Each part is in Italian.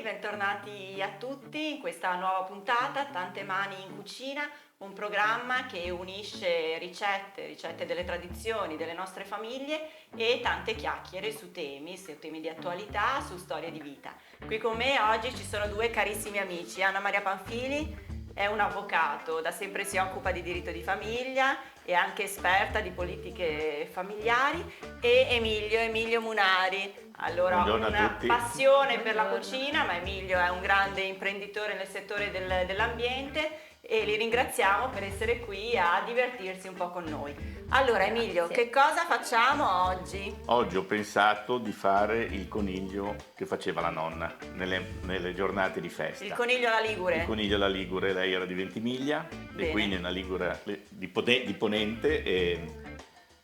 bentornati a tutti in questa nuova puntata, Tante mani in cucina, un programma che unisce ricette delle tradizioni delle nostre famiglie e tante chiacchiere su temi di attualità, su storie di vita. Qui con me oggi ci sono due carissimi amici, Anna Maria Panfili è un avvocato, da sempre si occupa di diritto di famiglia e anche esperta di politiche familiari, e Emilio Munari. Allora, buongiorno una passione per la cucina, ma Emilio è un grande imprenditore nel settore dell'ambiente e li ringraziamo per essere qui a divertirsi un po' con noi. Allora Emilio, che cosa facciamo oggi? Oggi ho pensato di fare il coniglio che faceva la nonna nelle giornate di festa. Il coniglio alla Ligure? Il coniglio alla Ligure, lei era di Ventimiglia. Bene. E quindi è una Ligure di Ponente e...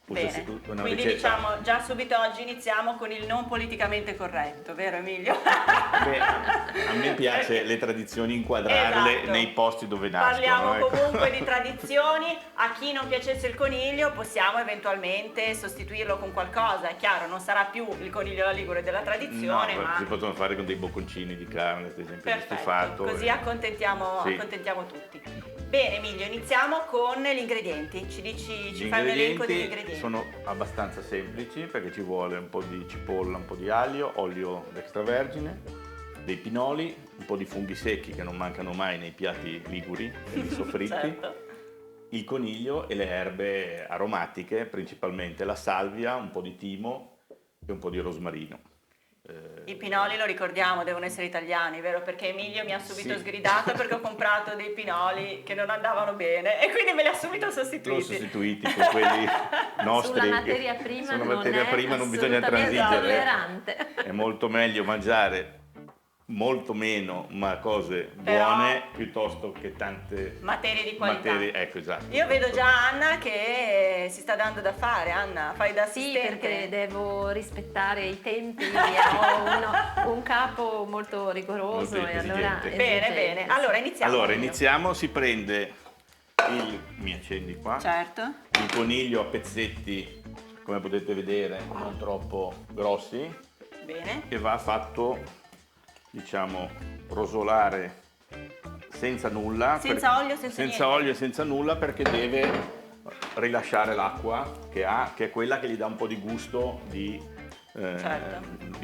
Bene, quindi diciamo già subito oggi iniziamo con il non politicamente corretto, vero Emilio? Beh, a me piace le tradizioni inquadrarle, esatto, nei posti dove nascono. Parliamo comunque di tradizioni, a chi non piacesse il coniglio possiamo eventualmente sostituirlo con qualcosa, è chiaro, non sarà più il coniglio alla Ligure della tradizione, no, ma... si possono fare con dei bocconcini di carne, ad esempio, perfetto, di stufato. Così accontentiamo tutti. Bene Emilio, iniziamo con gli ingredienti, ci fai un elenco degli ingredienti. Sono abbastanza semplici perché ci vuole un po' di cipolla, un po' di aglio, olio extravergine, dei pinoli, un po' di funghi secchi che non mancano mai nei piatti liguri, quindi soffritti, certo, il coniglio e le erbe aromatiche, principalmente la salvia, un po' di timo e un po' di rosmarino. I pinoli, lo ricordiamo, devono essere italiani, vero? Perché Emilio mi ha subito sgridato perché ho comprato dei pinoli che non andavano bene e quindi me li ha subito sostituiti. L'ho sostituiti con quelli nostri. Sulla materia prima non bisogna transigere. Tollerante. È molto meglio mangiare molto meno ma cose buone piuttosto che tante materie di qualità. Ecco, esatto. Io vedo già Anna che si sta dando da fare. Anna, fai da assistente? Sì, perché devo rispettare i tempi, ho un capo molto rigoroso molto e allora bene. Allora iniziamo, si prende mi accendi qua. Certo. Il coniglio a pezzetti, come potete vedere, non troppo grossi. Bene. E va fatto, diciamo, rosolare senza nulla, senza olio e senza nulla, perché deve rilasciare l'acqua che è quella che gli dà un po' di gusto di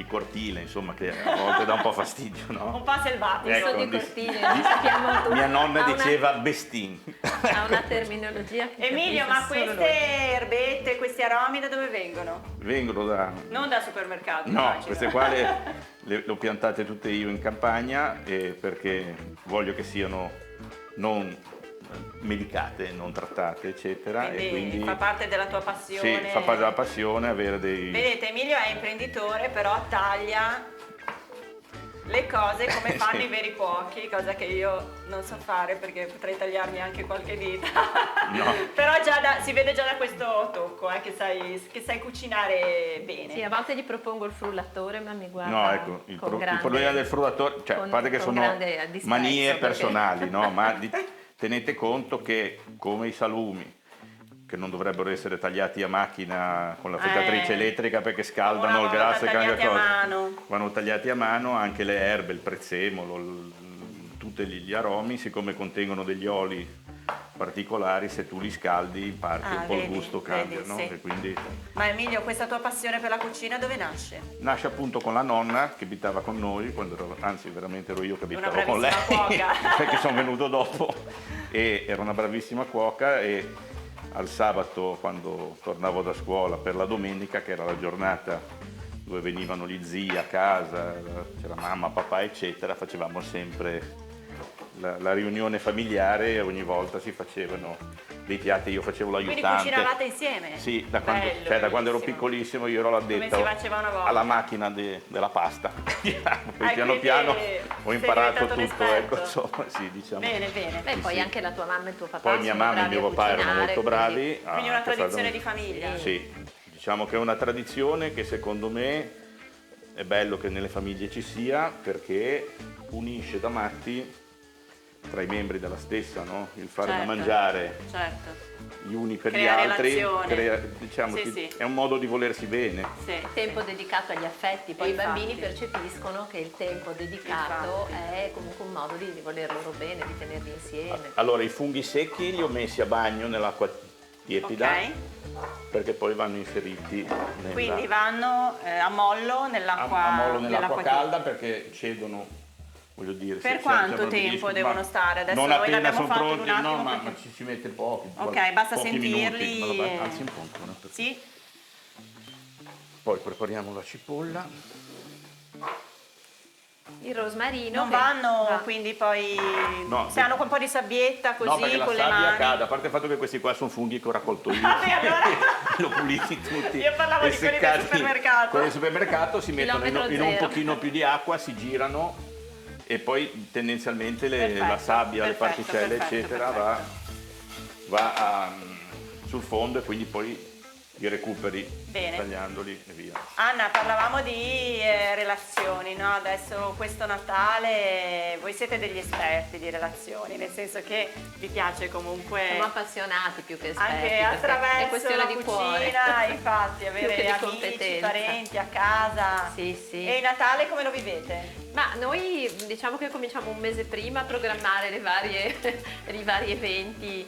cortile, insomma, che a volte dà un po' fastidio, no? Un po' selvatico. Di cortile, sappiamo tutti. Mia nonna diceva bestin. Ha una terminologia che Emilio, ma queste erbette, questi aromi da dove vengono? Vengono non dal supermercato. No, immagino. queste qua le ho piantate tutte io in campagna perché voglio che siano non medicate, non trattate, eccetera. Quindi fa parte della tua passione. Sì, fa parte della passione avere dei... Vedete, Emilio è imprenditore, però taglia le cose come fanno i veri cuochi, cosa che io non so fare perché potrei tagliarmi anche qualche dita. No. Però si vede già da questo tocco che sai cucinare bene. Sì, a volte gli propongo il frullatore, ma mi guarda. No, ecco, il problema del frullatore, cioè, a parte che sono manie personali, no? Ma tenete conto che, come i salumi, che non dovrebbero essere tagliati a macchina con la affettatrice elettrica perché scaldano il grasso e cambia cosa, vanno tagliati a mano, anche le erbe, il prezzemolo, tutti gli aromi, siccome contengono degli oli particolari, se tu li scaldi in parte un po' il gusto cambia, no? Sì. E quindi... Ma Emilio, questa tua passione per la cucina dove nasce? Nasce appunto con la nonna che abitava con noi, anzi veramente ero io che abitavo con lei, perché sono venuto dopo, e era una bravissima cuoca, e al sabato, quando tornavo da scuola, per la domenica, che era la giornata dove venivano gli zii a casa, c'era mamma, papà eccetera, facevamo sempre la riunione familiare e ogni volta si facevano dei piatti, io facevo l'aiutante. Quindi cucinavate insieme? Sì, da quando ero piccolissimo io ero l'addetto alla macchina della pasta. Poi piano ho imparato tutto, ecco, insomma, sì, diciamo. Bene. Beh, poi anche la tua mamma e tuo papà. Poi mia mamma e mio papà erano molto bravi. Quindi una tradizione di famiglia. Sì, diciamo che è una tradizione che secondo me è bello che nelle famiglie ci sia, perché unisce da matti tra i membri della stessa, no? Il fare da Certo, mangiare certo. gli uni per Crea gli altri, relazione. diciamo, Sì, sì. è un modo di volersi bene. Sì. Tempo dedicato agli affetti, poi i Infatti. bambini percepiscono che il tempo dedicato Infatti. è comunque un modo di voler loro bene, di tenerli insieme. Allora, i funghi secchi li ho messi a bagno nell'acqua tiepida, Ok. perché poi vanno inseriti Quindi vanno a mollo nell'acqua a mollo nell'acqua calda, tiepida. perché cedono, voglio dire. Per se quanto abbiamo degli tempo ma devono stare? Adesso non noi appena l'abbiamo sono fatto in pronti, un attimo no, ma perché- ci si mette pochi. Ok, basta pochi sentirli. minuti. Ma alzi un po', no? Sì, Poi prepariamo la cipolla. Il rosmarino non che vanno va. quindi poi No, se hanno un po' di sabbietta No, così perché la con le sabbia mani. cade, a parte il fatto che questi qua sono funghi che ho raccolto io. Vabbè, allora. Li ho puliti tutti. Io parlavo e di quelli del seccati. supermercato. Quelli del supermercato si mettono Chilometro in un zero. pochino più di acqua, si girano e poi tendenzialmente Perfetto, la sabbia, le perfetto, particelle perfetto, eccetera va sul fondo e quindi poi li recuperi Bene. tagliandoli e via. Anna, parlavamo di relazioni, no? Adesso questo Natale voi siete degli esperti di relazioni, nel senso che vi piace comunque Siamo appassionati più che esperti, anche perché attraverso è questione la di cucina, cuore. infatti, Più che avere di amici, competenza. parenti a casa. Sì, sì. E il Natale come lo vivete? Ma noi diciamo che cominciamo un mese prima a programmare i vari eventi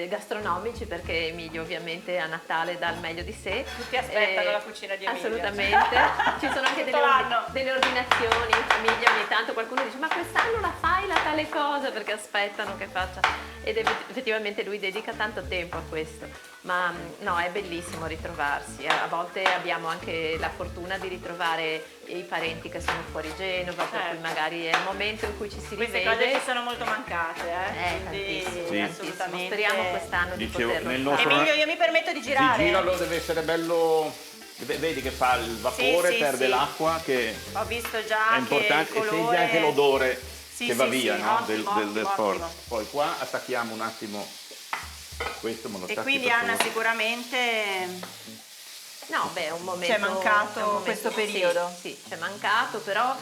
gastronomici, perché Emilio ovviamente a Natale dà il meglio di sé. Tutti aspettano la cucina di Emilio. Assolutamente. Ci sono anche Tutto l'anno. delle ordinazioni in famiglia, ogni tanto qualcuno dice ma quest'anno la fai la tale cosa, perché aspettano che faccia, ed effettivamente lui dedica tanto tempo a questo. Ma no, è bellissimo ritrovarsi. A volte abbiamo anche la fortuna di ritrovare i parenti che sono fuori Genova, per cui Certo. magari è il momento in cui ci si Queste rivede. cose ci sono molto mancate, quindi Tantissimo, Sì. tantissimo. Speriamo quest'anno di Dicevo, poterlo nel fare. nostro- Emilio, io mi permetto di Si girare. giralo, deve essere bello, vedi che fa il vapore, Sì, sì, perde sì. l'acqua, che Ho visto già è importante, che il e colore... senti anche l'odore Sì, che va sì, via, sì, no? ottimo, del ottimo, forno. ottimo. Poi qua attacchiamo un attimo questo, me lo E attacchi, quindi per Anna favore. sicuramente No, beh, è un momento. C'è mancato è un momento- questo periodo. Sì, c'è mancato, però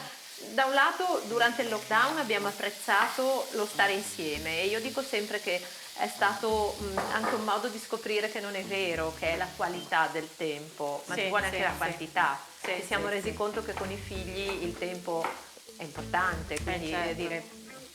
da un lato durante il lockdown abbiamo apprezzato lo stare insieme, e io dico sempre che è stato anche un modo di scoprire che non è vero, che è la qualità del tempo, ma Sì, ci vuole anche sì, la sì. quantità. Sì, Ci siamo sì, resi sì. conto che con i figli il tempo è importante, quindi certo. dire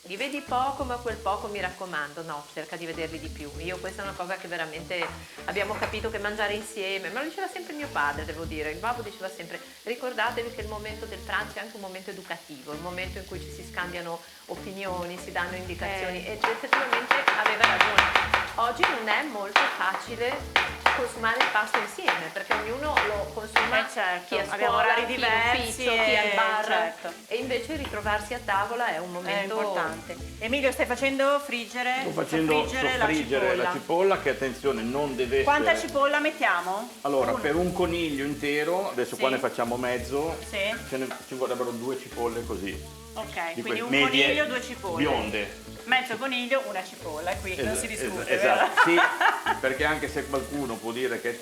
li vedi poco, ma quel poco mi raccomando, no, cerca di vederli di più. Io questa è una cosa che veramente abbiamo capito, che mangiare insieme, ma lo diceva sempre mio padre, devo dire, il babbo diceva sempre ricordatevi che il momento del pranzo è anche un momento educativo, il momento in cui ci si scambiano opinioni, si danno indicazioni, ed effettivamente aveva ragione. Oggi non è molto facile consumare il pasto insieme, perché ognuno lo consuma, certo, chi a abbiamo scuola, orari chi in diversi ufficio, chi al e bar, certo. e invece ritrovarsi a tavola è un È momento importante. Emilio, stai facendo friggere? Sto facendo soffriggere soffriggere la cipolla, che attenzione non deve Quanta essere... cipolla mettiamo? Allora, Uno. per un coniglio intero, adesso Sì. qua ne facciamo mezzo, Sì. ci vorrebbero 2 cipolle così. Ok, di quindi quelle un medie, coniglio, 2 cipolle. bionde. Mezzo coniglio, una cipolla, e qui non si discute, Esatto, vero? sì, perché anche se qualcuno può dire che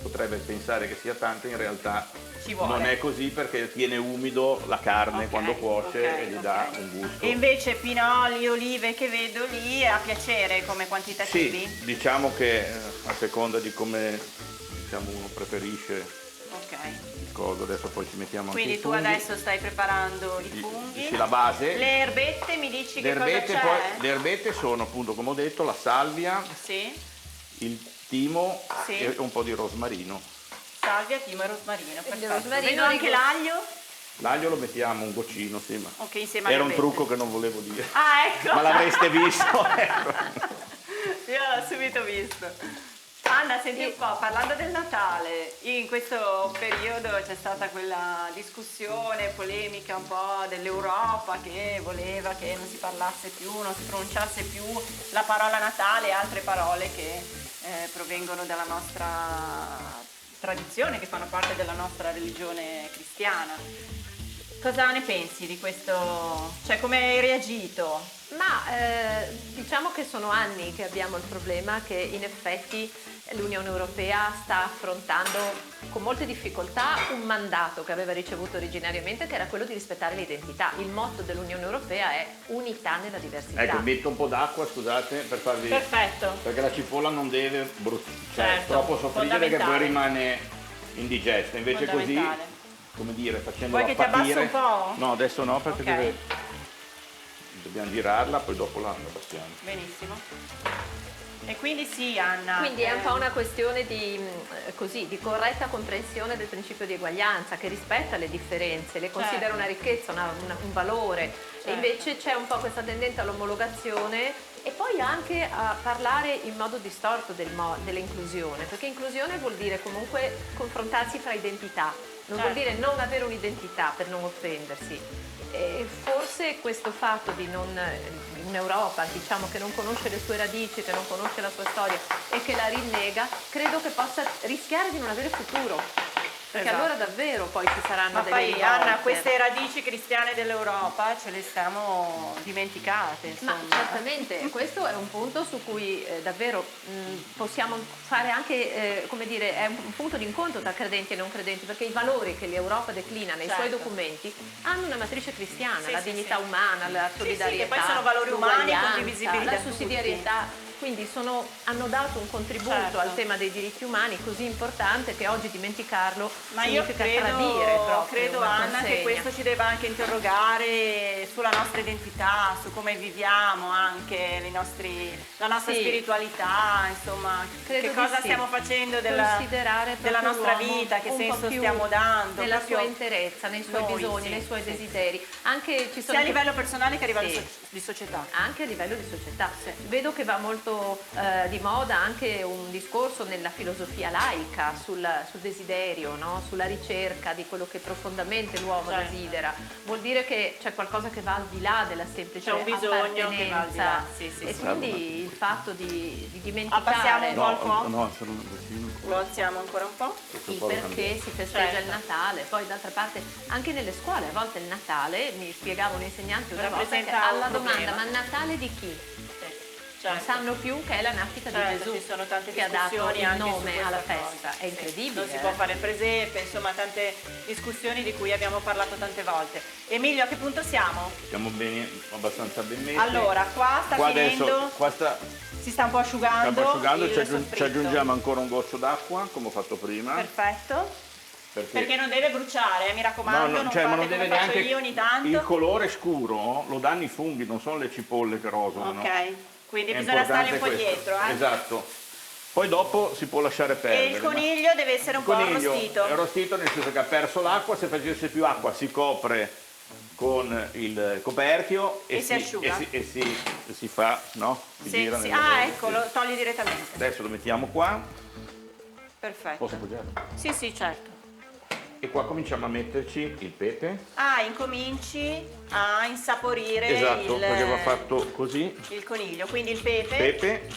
potrebbe pensare che sia tanto, in realtà Ci vuole. non è così, perché tiene umido la carne Ok, quando cuoce ok, e gli ok. dà un gusto. E invece pinoli, olive che vedo lì è a piacere come quantitativi? Sì, diciamo che a seconda di come, diciamo, uno preferisce Ok. il coso, adesso poi ci mettiamo Quindi anche i tu funghi. adesso stai preparando i funghi. Sì, la base. Le erbette mi dici Le che cosa erbette, c'è? poi, le erbette sono appunto, come ho detto, la salvia, Sì, il timo Sì. e un po' di rosmarino. salvia, timo e rosmarino. Perfetto. rosmarino Vedo anche dico- l'aglio? L'aglio lo mettiamo un goccino, sì, ma Ok, insieme alle era un erbette. trucco che non volevo dire. Ah, ecco! Ma l'avreste visto. ecco. Io l'ho subito visto. Anna, senti un po', parlando del Natale, in questo periodo c'è stata quella discussione, polemica un po' dell'Europa che voleva che non si parlasse più, non si pronunciasse più la parola Natale e altre parole che provengono dalla nostra tradizione, che fanno parte della nostra religione cristiana. Cosa ne pensi di questo? Cioè, come hai reagito? Ma diciamo che sono anni che abbiamo il problema che in effetti l'Unione Europea sta affrontando con molte difficoltà un mandato che aveva ricevuto originariamente, che era quello di rispettare l'identità. Il motto dell'Unione Europea è unità nella diversità. Ecco, metto un po' d'acqua, scusate, per farvi... Perfetto. Perché la cipolla non deve Certo, troppo soffriggere che poi fondamentale. rimane indigesta, invece così, Fondamentale. come dire, facendola Vuoi che ti patire... abbasso un po'? No, adesso no, perché Ok. dobbiamo girarla, poi dopo la passiamo. Benissimo. E quindi sì, Anna. Quindi è un po' una questione di corretta comprensione del principio di eguaglianza, che rispetta le differenze, le considera Certo. una ricchezza, un valore. Certo. E invece c'è un po' questa tendenza all'omologazione e poi anche a parlare in modo distorto dell'inclusione, perché inclusione vuol dire comunque confrontarsi fra identità, non vuol dire non avere un'identità per non offendersi. E forse questo fatto di un'Europa, diciamo, che non conosce le sue radici, che non conosce la sua storia e che la rinnega, credo che possa rischiare di non avere futuro. Perché Esatto. allora davvero poi ci saranno Ma delle poi rivolte. Anna, queste radici cristiane dell'Europa ce le siamo dimenticate, Ma insomma. certamente, questo è un punto su cui davvero possiamo fare anche, come dire, è un punto di incontro tra credenti e non credenti, perché i valori che l'Europa declina nei suoi Certo. documenti hanno una matrice cristiana, Sì, la sì, dignità sì. umana, la Sì, solidarietà, che poi sono valori umani l'uguaglianza, condivisibili da la tutti. sussidiarietà. Quindi hanno dato un contributo Certo. al tema dei diritti umani così importante che oggi dimenticarlo Ma io significa tradire proprio credo una Anna che consegna. questo ci debba anche interrogare sulla nostra identità, su come viviamo anche la nostra Sì. spiritualità, insomma, Credo che di cosa sì. stiamo facendo della Considerare nostra proprio vita, che l'uomo un po' senso più stiamo dando. nella proprio sua interezza, nei suoi noi, bisogni, sì, nei suoi sì. desideri. Anche ci sono Sia a livello personale che a livello Sì. di società. anche a livello di società. Vedo che va molto di moda anche un discorso nella filosofia laica sul desiderio, no? Sulla ricerca di quello che profondamente l'uomo Certo. desidera. Vuol dire che c'è qualcosa che va al di là della semplice C'è un bisogno che va al di là, appartenenza. sì, sì, E sì. quindi il fatto di Abbassiamo dimenticare un po' il fuoco? No, sono un pochino... Lo alziamo ancora un po'? il perché si festeggia Certo. il Natale, poi d'altra parte anche nelle scuole a volte il Natale, mi spiegava un insegnante una volta, che Rappresenta un alla domanda problema. ma Natale di chi? Non Certo. sanno più che è la nascita di Certo, Gesù, ci sono tante che ha dato discussioni il anche su nome questa alla cosa. festa, è Sì. incredibile. Non si può fare il presepe, insomma tante discussioni di cui abbiamo parlato tante volte. Emilio, a che punto siamo? Siamo bene, abbastanza ben messi. Allora, qua sta finendo, adesso, qua sta si sta un po' asciugando, sta asciugando, il ci soffritto. aggiungiamo ancora un goccio d'acqua, come ho fatto prima. Perfetto, perché non deve bruciare, mi No, raccomando, non cioè, fate ma non come deve faccio neanche io ogni tanto. il colore scuro lo danno i funghi, non sono le cipolle che rosolano. Ok, quindi È bisogna stargli un importante po' questo. dietro. Esatto. Poi dopo si può lasciare perdere. E il ma- coniglio deve essere un Il po' coniglio arrostito. è arrostito nel senso che ha perso l'acqua, se facesse più acqua si copre con il coperchio E si asciuga. e si fa, no? Si Sì, gira sì. nella- Ah, ecco, lo togli direttamente. Adesso lo mettiamo qua, Perfetto. posso appoggiare? Sì, sì, certo. E qua cominciamo a metterci il pepe. Ah, incominci a insaporire Esatto, perché va fatto così. il coniglio, quindi il pepe, Pepe,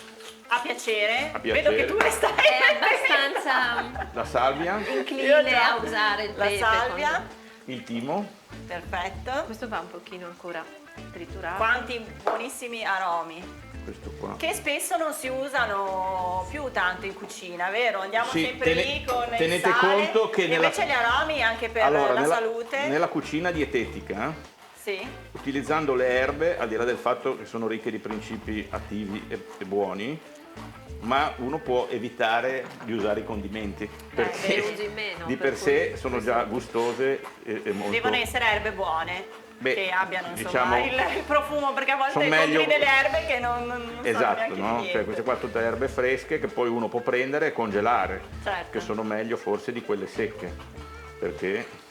a piacere. A piacere. Vedo che tu ne stai È abbastanza la salvia, Io incline già. a usare il La pepe. salvia, il timo. perfetto. Questo va un pochino ancora triturato. Quanti buonissimi aromi Questo qua. che spesso non si usano più tanto in cucina, vero? Andiamo Sì, sempre lì con il tenete sale, conto che e nella- invece gli aromi anche per Allora, la nella, salute. nella cucina dietetica, Sì. utilizzando le erbe, al di là del fatto che sono ricche di principi attivi e buoni, ma uno può evitare di usare i condimenti perché li usi meno, di per per sé cui- sono già gustose e molto... Devono essere erbe buone. Beh, che abbiano insomma diciamo, il profumo, perché a volte son compri meglio- delle erbe che non sanno Esatto, neanche no? niente. Cioè queste qua tutte erbe fresche che poi uno può prendere e congelare, Certo. che sono meglio forse di quelle secche, perché...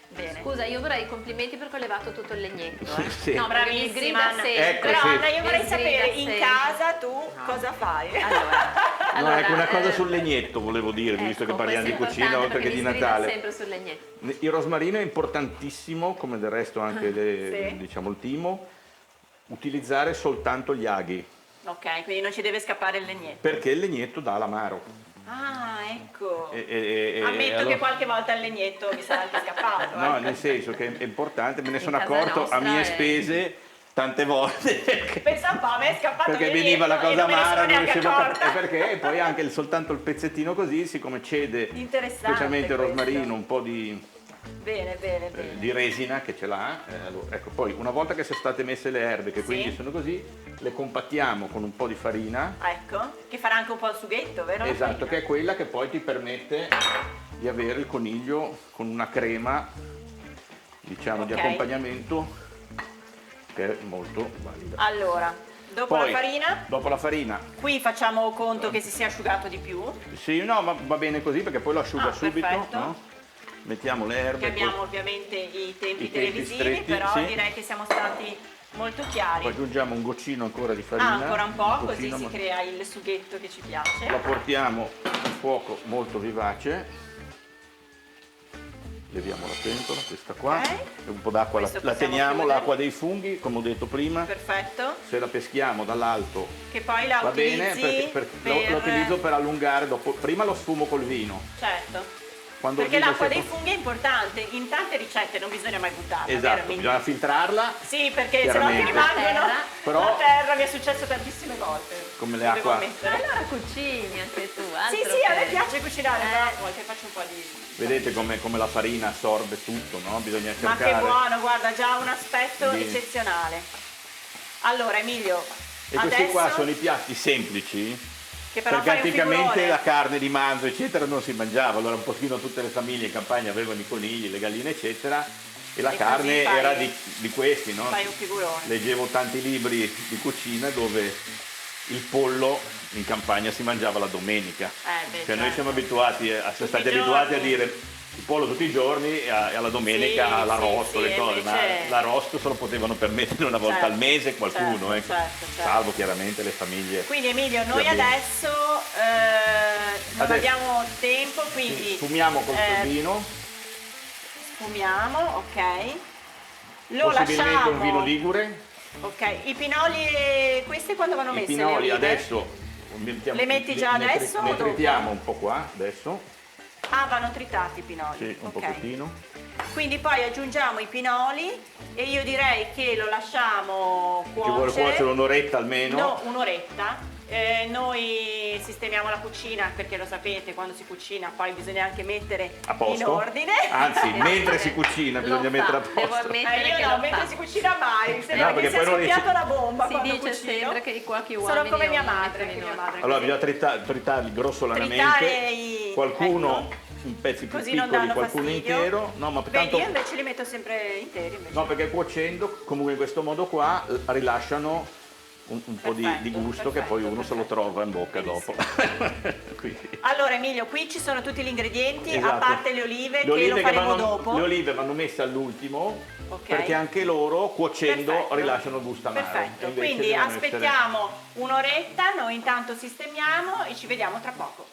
Bene. Scusa, io vorrei i complimenti perché ho levato tutto il legnetto. Eh. Sì. No, perché mi Bravissima, sgrida Anna. sempre. Ecco, Però sì. Anna, io vorrei Mi sgrida sapere in sempre. casa tu cosa fai. No, ecco una cosa eh, sul legnetto volevo dirvi, visto che ecco, parliamo di questo è cucina importante oltre che perché di mi sgrida Natale. sempre sul legnetto. Il rosmarino è importantissimo, come del resto anche Sì. diciamo il timo, utilizzare soltanto gli aghi, Ok, quindi non ci deve scappare il legnetto. perché il legnetto dà l'amaro. Ah, ecco. Ammetto che qualche volta il legnetto mi sarà anche scappato. No, nel senso che è importante, me ne sono casa accorto a nostra mie è- spese tante volte. Pensa un po', a me è scappato Perché il veniva la legnetto e cosa non me ne amara, sono non neanche riuscivo a accorta. capire perché, e poi anche soltanto il pezzettino così, siccome cede Interessante specialmente il questo. rosmarino un po' di Bene. di resina che ce l'ha, allora, ecco, poi una volta che sono state messe le erbe, che Sì. quindi sono così, le compattiamo con un po' di farina, Ecco, che farà anche un po' il sughetto, vero? esatto, che è quella che poi ti permette di avere il coniglio con una crema, diciamo, di Ok. accompagnamento che è molto valida. Allora, dopo Poi, la farina, dopo la farina, qui facciamo conto che si sia asciugato di più, sì, no, ma va bene così perché poi lo asciuga Ah, subito, perfetto. no? Mettiamo le erbe, che abbiamo poi, ovviamente i tempi I tempi televisivi, stretti, però sì. direi che siamo stati molto chiari. poi aggiungiamo un goccino ancora di farina. Ancora un po', così goccino, si ma- crea il sughetto che ci piace. La portiamo a fuoco molto vivace, leviamo la pentola, questa qua, Ok. e un po' d'acqua la Questo possiamo teniamo, chiudere. l'acqua dei funghi, come ho detto prima, Perfetto. se la peschiamo dall'alto Che poi la va bene, utilizzi lo utilizzo per allungare, dopo, prima lo sfumo col vino. Certo. Quando il Perché vino l'acqua si è dei funghi è importante, in tante ricette non bisogna mai buttarla, vero, Esatto, Emilio? bisogna filtrarla, Sì, perché se no ti Chiaramente. rimangono La terra. Però- la terra, mi è successo tantissime volte. come le Devo acqua. ammettere. Allora cucini anche tu, altro Sì, a me che- piace cucinare, però a volte faccio un po' di... Vedete come la farina assorbe tutto, no? Bisogna Ma cercare. che buono, guarda, già un aspetto di- eccezionale. Allora, Emilio, E questi adesso qua sono i piatti semplici, che però perché fai un anticamente figurone. la carne di manzo eccetera non si mangiava, allora un pochino tutte le famiglie in campagna avevano i conigli, le galline eccetera, e la E carne così fai- era di questi, no? fai un figurone. Leggevo tanti libri di cucina dove il pollo in campagna si mangiava la domenica. Beh, Cioè noi certo. siamo abituati, siamo stati i abituati a giorni. dire il pollo tutti i giorni e alla domenica Sì, l'arrosto, sì, le cose, invece- ma l'arrosto se lo potevano permettere una volta Certo, al mese qualcuno, certo, ecco. certo. Salvo chiaramente le famiglie. Quindi Emilio, noi Va bene. adesso non Adesso- abbiamo tempo, quindi Sfumiamo col vino, sfumiamo, ok. Lo possibilmente lasciamo. un vino ligure. Ok, i pinoli, queste quando vanno I messe? pinoli le olive? adesso mettiamo- Le metti già ne adesso o Ne dopo? tritiamo un po' qua adesso, Ah, vanno tritati i pinoli. sì, un ok. pochettino. Quindi poi aggiungiamo i pinoli e io direi che lo lasciamo Ci vuole cuocere. cuocere un'oretta almeno. No, un'oretta. Noi sistemiamo la cucina perché lo sapete, quando si cucina poi bisogna anche mettere A posto. in ordine. Anzi, mentre si cucina Lo bisogna fa, mettere a devo posto. ammettere che Io no, lo mentre fa. si cucina mai, sembra perché che sia poi non scoppiata riesci- una bomba Si quando dice cucino. sempre che i cuochi uomini Sono come mia non madre, mettono che in mia ordine. madre. Allora così. bisogna tritarli grossolanamente, Tritare i- qualcuno ecco. in pezzi più Così non piccoli, danno qualcuno fastidio. intero. No, ma Vedi, tanto io invece li metto sempre interi. Invece. no, perché cuocendo comunque in questo modo qua rilasciano un po' di Perfetto, gusto che poi uno se lo perfetto. trova in bocca Benissimo. dopo. Quindi, Allora Emilio, qui ci sono tutti gli ingredienti, a esatto. parte le olive Le che olive lo che faremo vanno- dopo. Le olive vanno messe all'ultimo Ok. perché anche loro cuocendo Perfetto. rilasciano gusto amaro. Perfetto, E invece quindi devono essere- aspettiamo un'oretta, noi intanto sistemiamo e ci vediamo tra poco.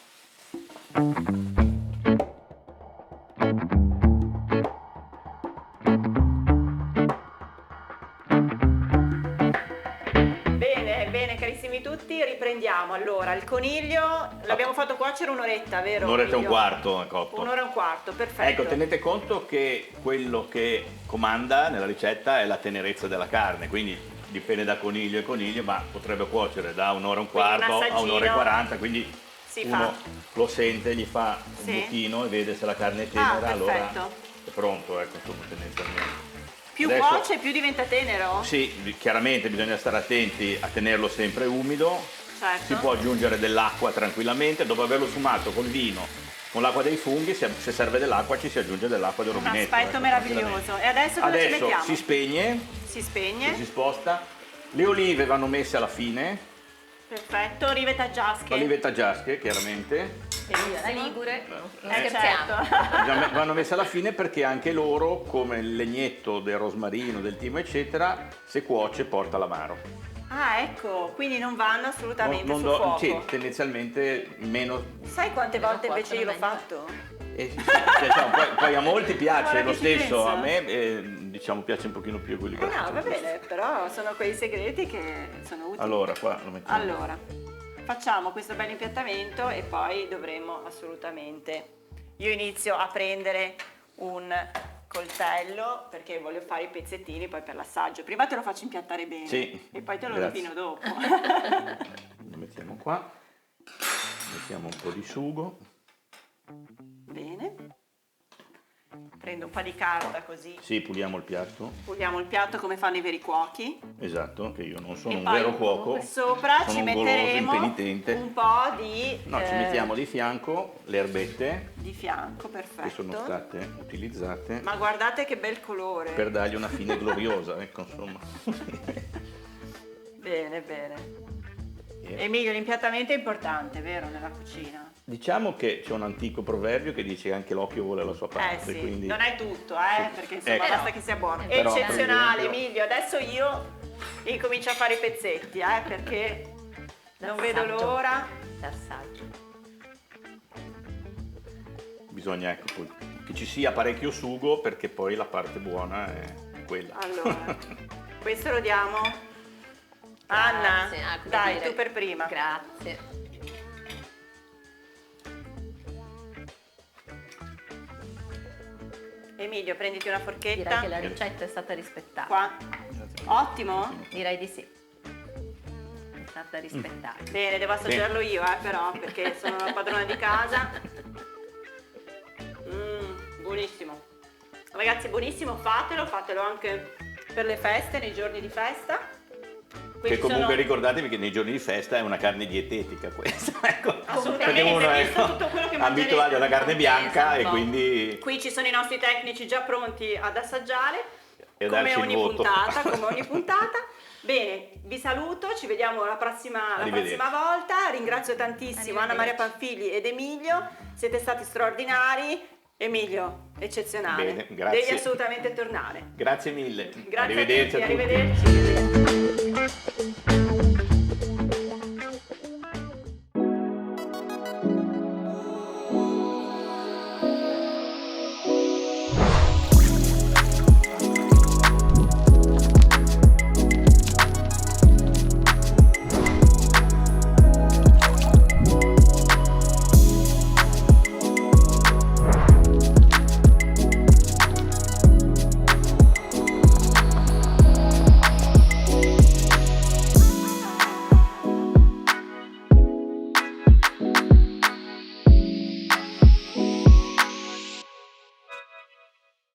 Bene carissimi tutti, riprendiamo. Allora, il coniglio l'abbiamo fatto cuocere un'oretta, vero? Un'oretta e un Emilio? quarto è cotto. Un'ora e un quarto, perfetto. Ecco, tenete conto che quello che comanda nella ricetta è la tenerezza della carne, quindi dipende da coniglio e coniglio, ma potrebbe cuocere da un'ora e un Quindi un quarto a assaggino un'ora e 40, quindi si uno fa. lo sente, gli fa un Sì. buchino e vede se la carne è tenera, allora perfetto. è pronto, ecco, insomma, tendenzialmente. Più Adesso- cuoce più diventa tenero? Sì, chiaramente bisogna stare attenti a tenerlo sempre umido, Certo. si può aggiungere dell'acqua tranquillamente, dopo averlo sfumato col vino, con l'acqua dei funghi, se serve dell'acqua ci si aggiunge dell'acqua del Un rubinetto. aspetto ecco, meraviglioso. tranquillamente. E adesso cosa ci Adesso mettiamo? si spegne, Si spegne. si sposta, le olive vanno messe alla fine, Perfetto, olive taggiasche. olive taggiasche chiaramente, Io da Ligure, non scherziamo. certo. vanno messe alla fine perché anche loro, come il legnetto del rosmarino, del timo eccetera, se cuoce porta l'amaro. Ah, ecco, quindi non vanno assolutamente sul do- fuoco. sì, tendenzialmente meno. Sai quante volte Meno invece io l'ho cuociono fatto? Diciamo, poi a molti piace Guarda lo che stesso, differenza. a me diciamo piace un pochino più quelli No, va bene, però sono quei segreti che sono utili. Allora, qua lo mettiamo. Allora, facciamo questo bel impiattamento e poi dovremo assolutamente... Io inizio a prendere un coltello perché voglio fare i pezzettini poi per l'assaggio. Prima te lo faccio impiattare bene Sì, e poi te lo grazie. rovino dopo. Lo mettiamo qua, mettiamo un po' di sugo. Bene. Prendo un po' di carta così Sì, puliamo il piatto. puliamo il piatto come fanno i veri cuochi. Esatto, che io non sono E un poi vero cuoco. sopra sono ci un goloso metteremo impenitente. un po' di, No, ci mettiamo di fianco le erbette di fianco, perfetto. che sono state utilizzate Ma guardate che bel colore. per dargli una fine gloriosa, ecco, insomma. Bene, bene. E Emilio, l'impiattamento è importante, vero, nella cucina? diciamo che c'è un antico proverbio che dice che anche l'occhio vuole la sua parte, Sì, quindi non è tutto, perché insomma Ecco. basta che sia buono. Però, per Eccezionale, esempio- Emilio, adesso io incomincio a fare i pezzetti, perché non vedo L'assaggio. l'ora. L'assaggio. bisogna ecco, poi che ci sia parecchio sugo perché poi la parte buona è quella. Allora, questo lo diamo. Anna, Grazie, come dai, dire. tu per prima. Grazie. Emilio, prenditi una Direi forchetta. che la ricetta è stata rispettata. Qua. Ottimo. Direi di sì. È stata rispettata. Bene, devo assaggiarlo io, però, perché sono la padrona di casa. Buonissimo. Ragazzi, buonissimo, fatelo anche per le feste, nei giorni di festa. Qui Che ci comunque sono- ricordatevi che nei giorni di festa è una carne dietetica questa, ecco. Assolutamente, Perché uno è visto tutto quello che abituato alla carne bianca e Esatto. quindi Qui ci sono i nostri tecnici già pronti ad assaggiare, E come darci il ogni voto. puntata, come ogni puntata. Bene, vi saluto, ci vediamo la prossima Arrivederci. volta. Ringrazio tantissimo Anna Maria Arrivederci. Panfili ed Emilio, siete stati straordinari. Emilio, eccezionale. Bene, grazie. Devi assolutamente tornare. grazie mille. Grazie Arrivederci a tutti, a tutti. arrivederci.